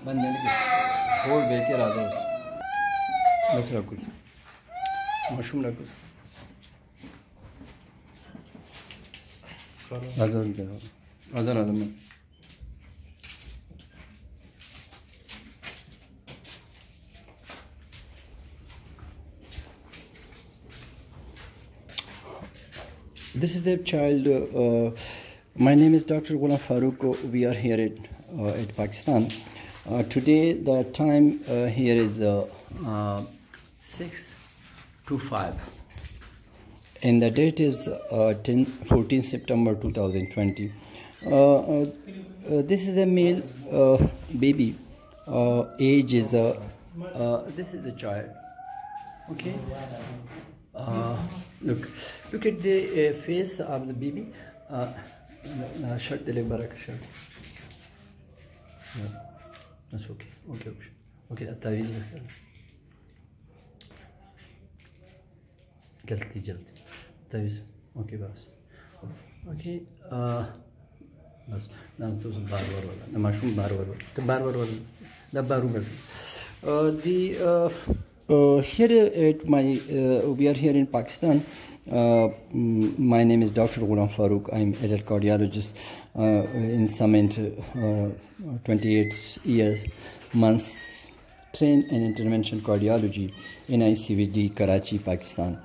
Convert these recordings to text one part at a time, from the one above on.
Ben ne bileyim. Hor belki razı olsun. Nasıl rakuz? Maşum rakuz. Azan gel. Azan azan. This is a child. My name is Dr. Ghulam Farooq. We are here at Pakistan. Today the time here is 6 to 5, and the date is 14 September 2020. This is a male baby. Age is this is the child. Okay. Look at the face of the baby. Shirt the leg barak shirt. Yeah, that's okay. Okay. That taviz me. Jaldi. Taviz. Okay, boss. Okay. Bas. Now so bar wala. The mushroom bar wala. The bar wala. The baru bas. Here at my we are here in Pakistan. My name is Dr. Ghulam Farooq. I'm adult cardiologist in Summit, 28 years, months trained in intervention cardiology in ICVD, Karachi, Pakistan.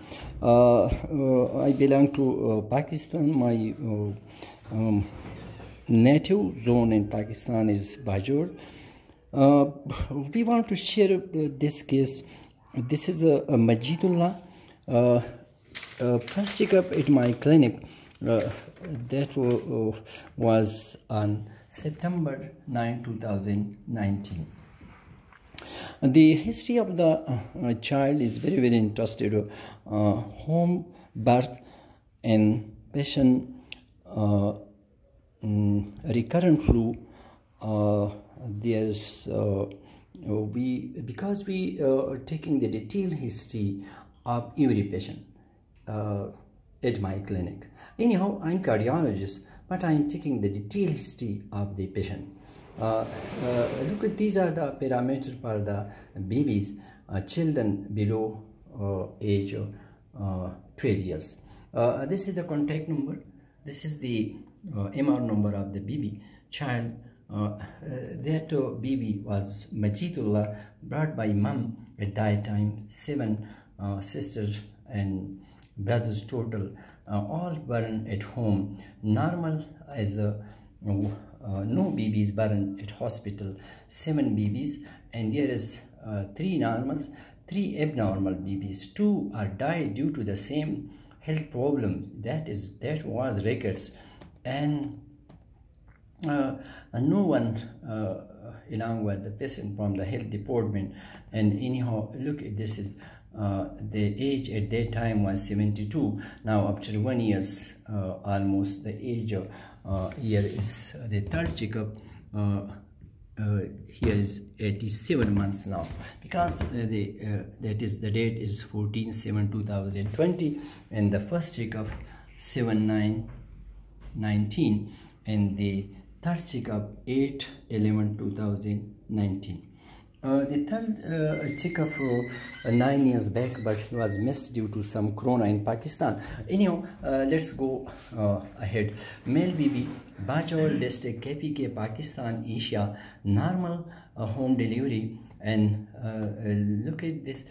I belong to Pakistan. My native zone in Pakistan is Bajor. We want to share this case. This is a Majidullah. First checkup at my clinic that was on September 9, 2019. The history of the child is very interested. Home birth and patient recurrent flu. There is because we are taking the detailed history of every patient at my clinic. Anyhow, I'm cardiologist, but I'm taking the detailed history of the patient. Look at these are the parameters for the babies, children below age 12 years. This is the contact number. This is the MR number of the baby child. That baby was Majidullah, brought by mom at that time, 7 sisters and brothers total, all born at home. Normal as no babies born at hospital, 7 babies, and there is 3 normals, 3 abnormal babies. 2 are died due to the same health problem, that was rickets, and no one along with the patient from the health department. And anyhow, look at this is the age at that time was 72. Now after 1 year almost the age of here is the third checkup. Here is 87 months now, because that is the date is 14/7/2020, and the first checkup 7/9/19, and the third checkup 8/11/2019. The third checkup 9 years back, but it was missed due to some corona in Pakistan. Anyhow, let's go ahead. Male baby, Bajol district, KPK, Pakistan, Asia, normal home delivery, and look at this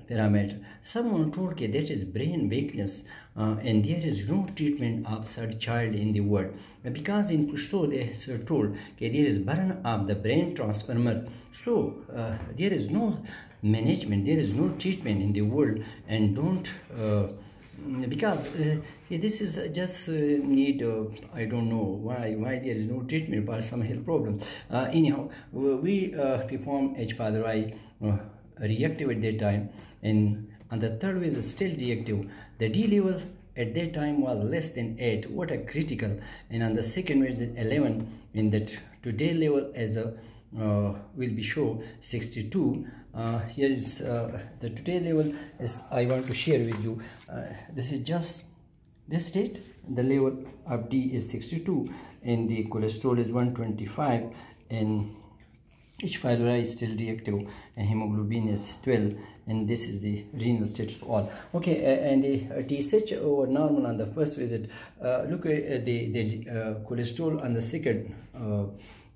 parameter. Someone told that is brain weakness, and there is no treatment of such child in the world, because in Pushto they are told that there is burn of the brain transformer, so there is no management, there is no treatment in the world, and don't because this is just need I don't know why there is no treatment for some health problem. Anyhow, we perform H-pylori reactive at that time, and on the third way is still reactive. The D level at that time was less than 8, what a critical, and on the second way is 11, in that today level as a will be show 62. Here is the today level is I want to share with you. This is just this date. The level of D is 62. and the cholesterol is 125, and H. pylori is still reactive, and hemoglobin is 12, and this is the renal status all. Okay, and the TSH were normal on the first visit. Look at the cholesterol on the second.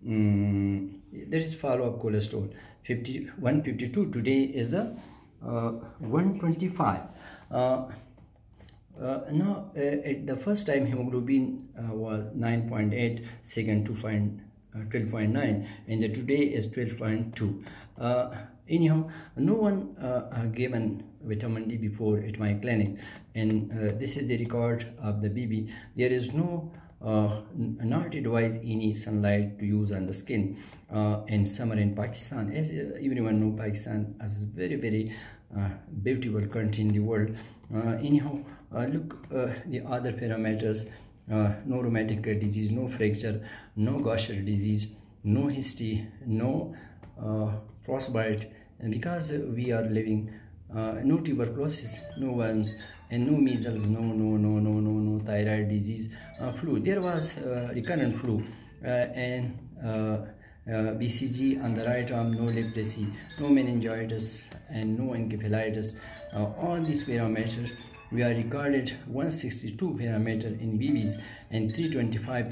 There is follow-up cholesterol 152. Today is a 125. Now at the first time hemoglobin was 9.8, second 12.9, and today is 12.2. Anyhow, no one given vitamin D before at my clinic, and this is the record of the baby. There is no not advise any sunlight to use on the skin in summer in Pakistan. As everyone know, Pakistan is very beautiful country in the world. Anyhow, look the other parameters. No rheumatic disease, no fracture, no Gaucher disease, no history, no frostbite, and because we are living no tuberculosis, no worms, and no measles, no thyroid disease, flu. There was recurrent flu, and BCG on the right arm, no leprosy, no meningitis, and no encephalitis. All these parameters we are recorded 162 parameter in babies and 325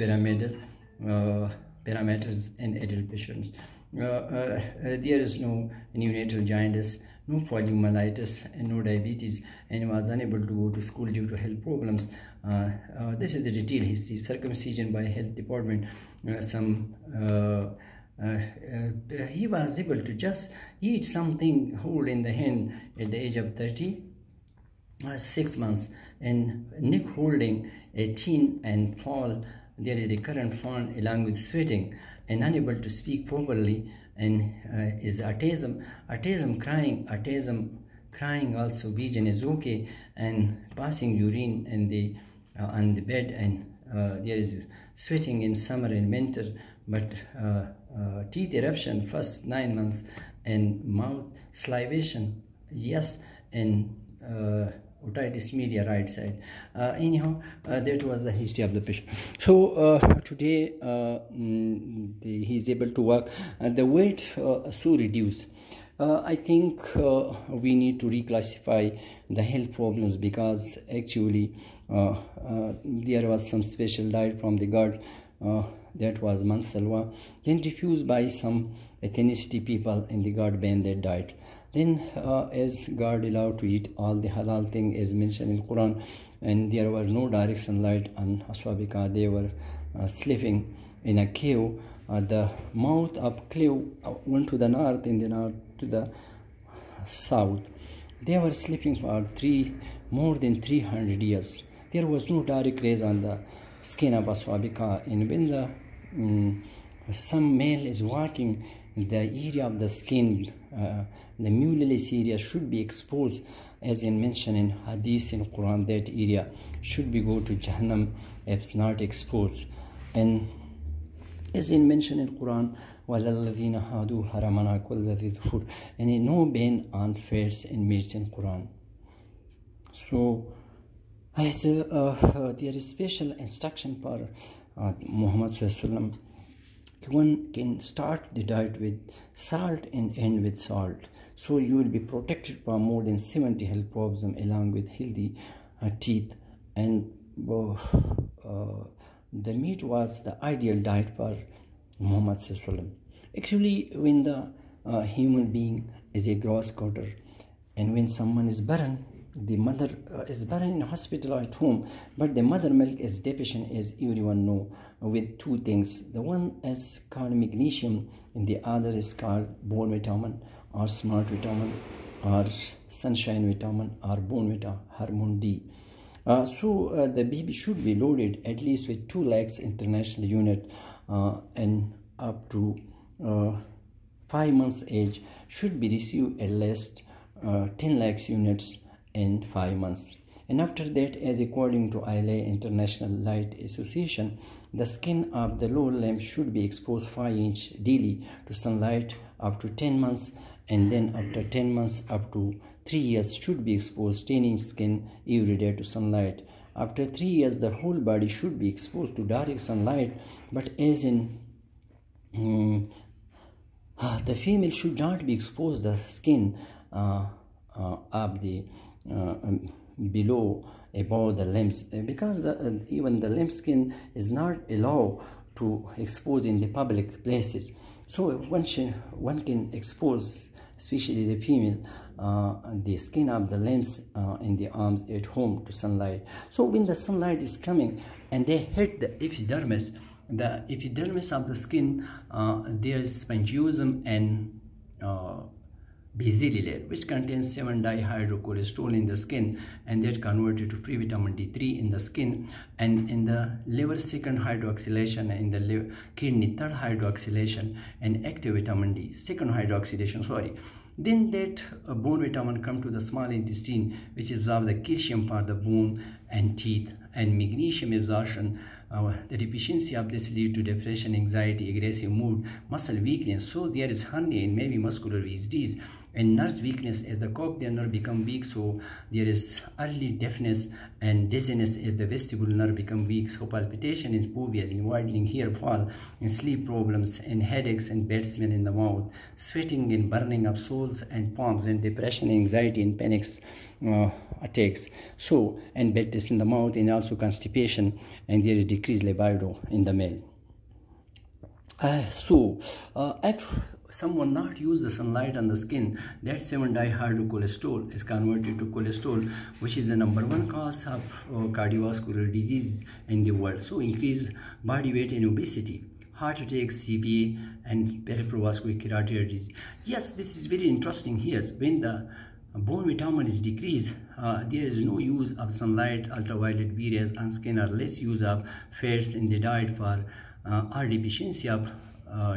parameters in adult patients. There is no neonatal jaundice, no poliomyelitis, and no diabetes, and was unable to go to school due to health problems. This is the detailed history. Circumcision by health department. He was able to just eat something whole in the hand at the age of 36 months, and neck holding 18 and fall. There is recurrent fawn along with sweating, and unable to speak properly, and is autism crying also. Vision is okay, and passing urine in the on the bed, and there is sweating in summer and winter, but teeth eruption first 9 months, and mouth salivation, yes, and otitis media right side. Anyhow, that was the history of the patient. So today he is able to walk. The weight so reduced. I think we need to reclassify the health problems, because actually there was some special diet from the guard that was Mansalwa, then refused by some ethnicity people in the guard banned that diet. Then as guard allowed to eat all the halal thing as mentioned in Quran, and there were no direct sunlight on Aswabika. They were sleeping in a cave. The mouth of cave went to the north, and the north to the south. They were sleeping for more than 300 years. There was no direct rays on the skin of Aswabika, and when the some male is walking, the area of the skin, the mullus area should be exposed, as in mentioned in hadith in Quran. That area should be go to Jahannam if it's not exposed. And as in mentioned in Quran, وَلَلَّذِينَ هَادُوا حَرَمَنَا كُلَّ ذِي ظُفُرٍ, and no ban on fats and meats in Quran. So as there is special instruction for Muhammad Sallallahu. One can start the diet with salt and end with salt, so you will be protected from more than 70 health problems along with healthy teeth. And the meat was the ideal diet for Muhammad Sallallahu. Actually, when the human being is a gross cutter, and when someone is barren, the mother is barren in hospital or at home, but the mother milk is deficient, as everyone know, with two things. The one is called magnesium, and the other is called bone vitamin or smart vitamin or sunshine vitamin or bone vitamin, hormone D. So the baby should be loaded at least with 2 lakhs international unit, and up to 5 months age should be received at least 10 lakhs units in 5 months. And after that, as according to ILA, International Light Association, the skin of the lower limb should be exposed 5 inches daily to sunlight up to 10 months, and then after 10 months up to 3 years should be exposed 10 inch skin every day to sunlight After 3 years, the whole body should be exposed to direct sunlight, but as in the female should not be exposed the skin of the below above the limbs, because even the limb skin is not allowed to expose in the public places. So one can expose, especially the female, the skin of the limbs in the arms at home to sunlight. So when the sunlight is coming and they hit the epidermis of the skin, there is spongiosum and basal layer, which contains 7-dihydrocholesterol in the skin, and that converted to free vitamin D3 in the skin, and in the liver second hydroxylation, in the kidney third hydroxylation, and active vitamin D second hydroxylation, sorry. Then that bone vitamin come to the small intestine, which absorb the calcium for the bone and teeth, and magnesium absorption. The deficiency of this lead to depression, anxiety, aggressive mood, muscle weakness. So there is hernia and maybe muscular disease, and nerve weakness as the cochlear nerve become weak. So there is early deafness and dizziness as the vestibular nerve become weak. So palpitation is phobias, and widening hair fall, and sleep problems, and headaches, and bad smell in the mouth, sweating and burning of soles and palms, and depression, anxiety, and panics attacks. So, and bad taste in the mouth, and also constipation, and there is decreased libido in the male. If someone not use the sunlight on the skin, that 7-dihydrocholesterol is converted to cholesterol, which is the #1 cause of cardiovascular disease in the world. So increase body weight and obesity, heart attack, CVA, and peripherovascular carotid disease. Yes, this is very interesting here. When the bone vitamin is decreased, there is no use of sunlight, ultraviolet B rays on skin, or less use of fats in the diet for or deficiency of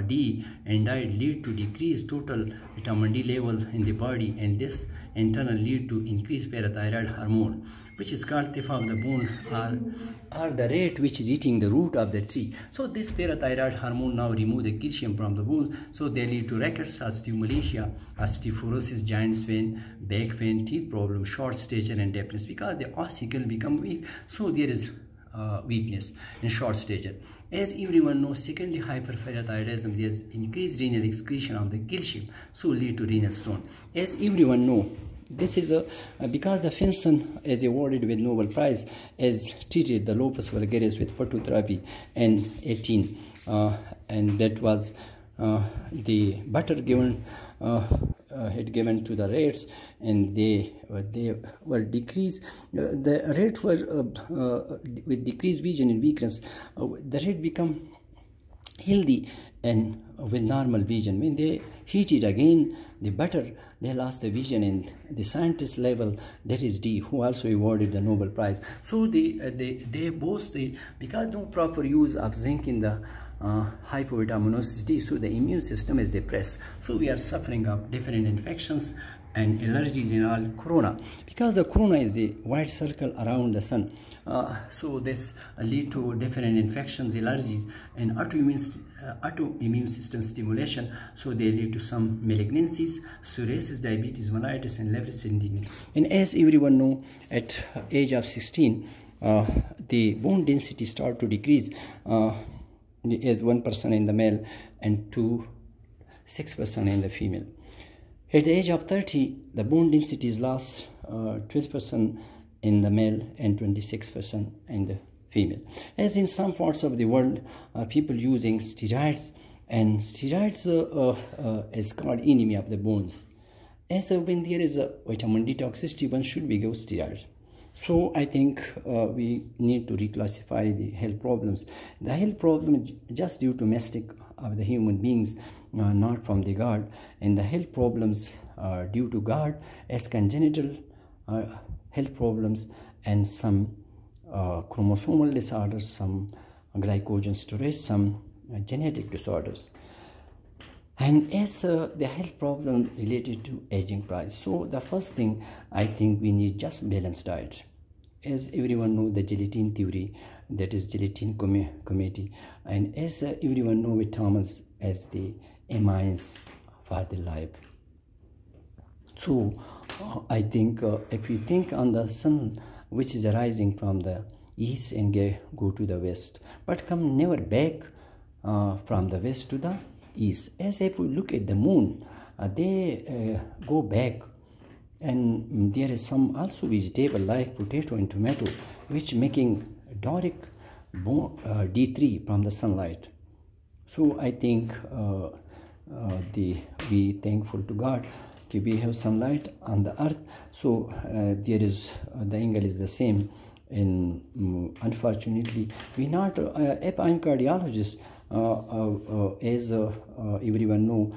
D and diet lead to decreased total vitamin D level in the body, and this in turn lead to increased parathyroid hormone, which is called thief of the bone, or the rat which is eating the root of the tree. So this parathyroid hormone now remove the calcium from the bone, so they lead to rickets, osteomalacia, osteoporosis, joints pain, back pain, teeth problem, short stature, and deafness, because the ossicle become weak. So there is weakness in short stature. As everyone knows, secondly, hyperparathyroidism, there is increased renal excretion of the calcium, so lead to renal stone. As everyone know, this is because the Finson is awarded with Nobel Prize as treated the lupus vulgaris with phototherapy in 18, and that was the butter given had given to the rats, and they were decreased. The rats were with decreased vision and weakness. The rat become healthy and with normal vision. When they heated again the butter, they lost the vision, and the scientist level, that is D, who also awarded the Nobel Prize. So they both, because no proper use of zinc in the hypovitaminosis D, so the immune system is depressed. So we are suffering of different infections and allergies in all corona, because the corona is the white circle around the sun. So this lead to different infections, allergies, and autoimmune system stimulation. So they lead to some malignancies, psoriasis, diabetes mellitus, and liver syndrome. And as everyone know, at age of 16, the bone density start to decrease as 1% in the male and 6% in the female. At the age of 30, the bone density is lost 12% in the male and 26% in the female. As in some parts of the world, people using steroids, and steroids is called enemy of the bones. As when there is a vitamin D toxicity, one should be given steroids. So I think we need to reclassify the health problems. The health problem is just due to mistake of the human beings, not from the God. And the health problems are due to God as congenital health problems, and some chromosomal disorders, some glycogen storage, some genetic disorders. And as the health problem related to aging process. So the first thing, I think we need just balanced diet. As everyone know, the gelatin theory, that is gelatin committee, and as everyone know vitamins as the amines for the life. So I think if we think on the sun, which is arising from the east and go to the west, but come never back from the west to the east. As if we look at the moon, they go back. And there is some also vegetable like potato and tomato which making direct D3 from the sunlight. So I think we thankful to God that we have sunlight on the earth. So there is the angle is the same. And unfortunately we not if I'm cardiologist, as everyone know,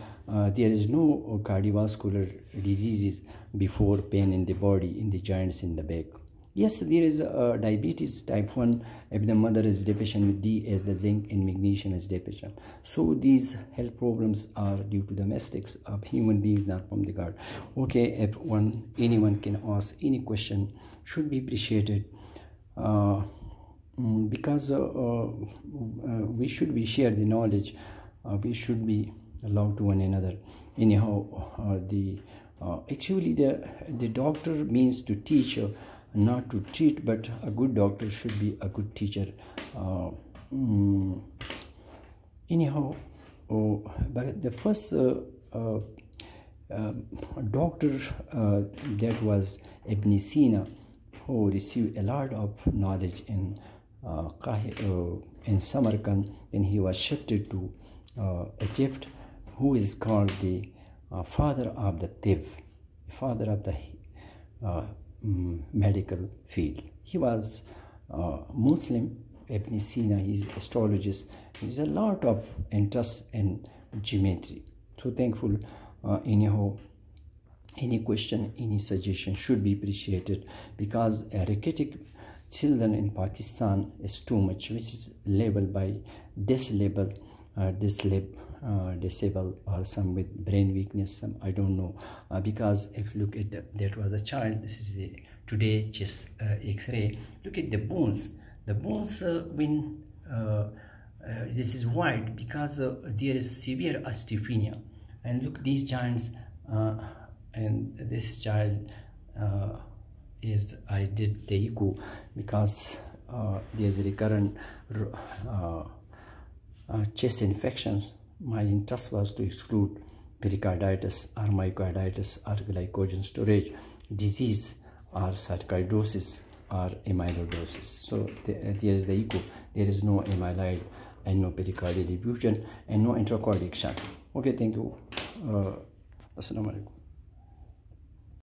there is no cardiovascular diseases before pain in the body, in the joints, in the back. Yes, there is diabetes type 1 if the mother is deficient with D as the zinc and magnesium is deficient. So these health problems are due to the mistakes of human beings, not from the God. Okay, if anyone can ask any question, should be appreciated. Because we should be share the knowledge, we should be allowed to one another. Anyhow, actually the doctor means to teach, not to treat, but a good doctor should be a good teacher. Anyhow, but the first doctor that was Ibn Sina, who received a lot of knowledge in Samarkand, and he was shifted to Egypt, who is called the father of the Tib, father of the medical field. He was Muslim. Ibn Sina, he is astrologist. He has a lot of interest in geometry. So thankful. Anyhow, any question, any suggestion should be appreciated, because rachitic children in Pakistan is too much, which is labeled by disabled or some with brain weakness, some I don't know, because if you look at that was a child. This is the today chest X-ray. Look at the bones. The bones when this is white because there is severe osteopenia. And look, these giants. And this child is, I did the echo because there's recurrent chest infections. My interest was to exclude pericarditis or myocarditis or glycogen storage disease or sarcoidosis or amyloidosis. So there is the echo. There is no amyloid and no pericardial effusion and no intracardiac shunt. Okay, thank you. Assalamu alaikum.